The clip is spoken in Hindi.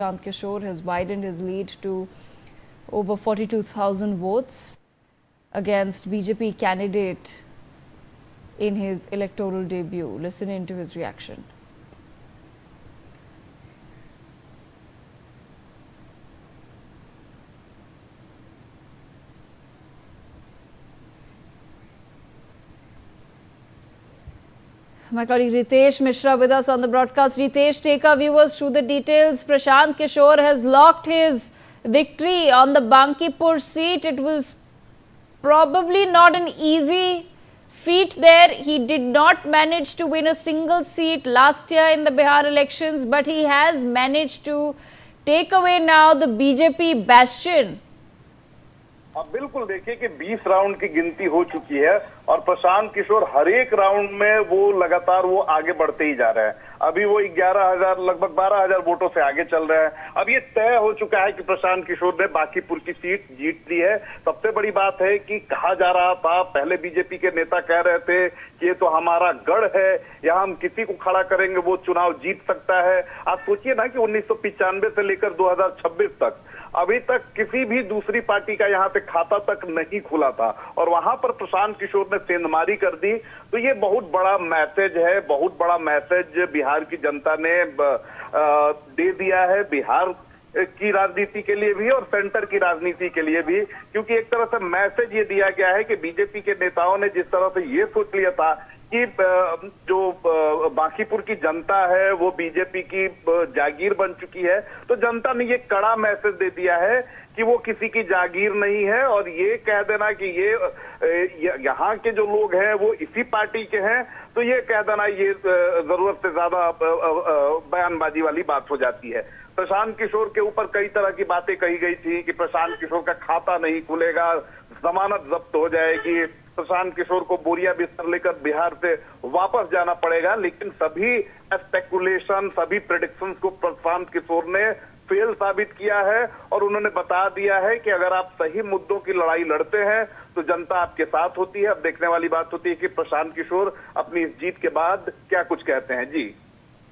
Prashant Kishore has widened his lead to over 42,000 votes against BJP candidate in his electoral debut. Listen into his reaction. My colleague Ritesh Mishra with us on the broadcast. Ritesh, take our viewers through the details. Prashant Kishore has locked his victory on the Bankipur seat. It was probably not an easy feat there. He did not manage to win a single seat last year in the Bihar elections, but he has managed to take away now the BJP bastion. अब बिल्कुल देखिए कि 20 राउंड की गिनती हो चुकी है और प्रशांत किशोर हर एक राउंड में वो लगातार वो आगे बढ़ते ही जा रहे हैं। अभी वो 11,000 लगभग 12,000 वोटों से आगे चल रहे हैं। अब ये तय हो चुका है कि प्रशांत किशोर ने बांकीपुर की सीट जीत ली है। सबसे बड़ी बात है कि कहा जा रहा था, पहले बीजेपी के नेता कह रहे थे कि ये तो हमारा गढ़ है, यहाँ हम किसी को खड़ा करेंगे वो चुनाव जीत सकता है। आप सोचिए ना कि 1995 से लेकर 2026 तक अभी तक किसी भी दूसरी पार्टी का यहाँ पे खाता तक नहीं खुला था और वहां पर प्रशांत किशोर ने सेंधमारी कर दी। तो ये बहुत बड़ा मैसेज है, बहुत बड़ा मैसेज बिहार की जनता ने दे दिया है, बिहार की राजनीति के लिए भी और सेंटर की राजनीति के लिए भी, क्योंकि एक तरह से मैसेज ये दिया गया है कि बीजेपी के नेताओं ने जिस तरह से ये सोच लिया था कि जो बांकीपुर की जनता है वो बीजेपी की जागीर बन चुकी है, तो जनता ने ये कड़ा मैसेज दे दिया है कि वो किसी की जागीर नहीं है और ये कह देना कि ये यहाँ के जो लोग हैं वो इसी पार्टी के हैं, तो ये कह देना ये जरूरत से ज्यादा बयानबाजी वाली बात हो जाती है। प्रशांत किशोर के ऊपर कई तरह की बातें कही गई थी कि प्रशांत किशोर का खाता नहीं खुलेगा, जमानत जब्त हो जाएगी, प्रशांत किशोर को बोरिया बिस्तर लेकर बिहार से वापस जाना पड़ेगा। लेकिन सभी स्पेकुलेशन, सभी प्रेडिक्शंस को प्रशांत किशोर ने फेल साबित किया है और उन्होंने बता दिया है कि अगर आप सही मुद्दों की लड़ाई लड़ते हैं तो जनता आपके साथ होती है। अब देखने वाली बात होती है कि प्रशांत किशोर अपनी इस जीत के बाद क्या कुछ कहते हैं। जी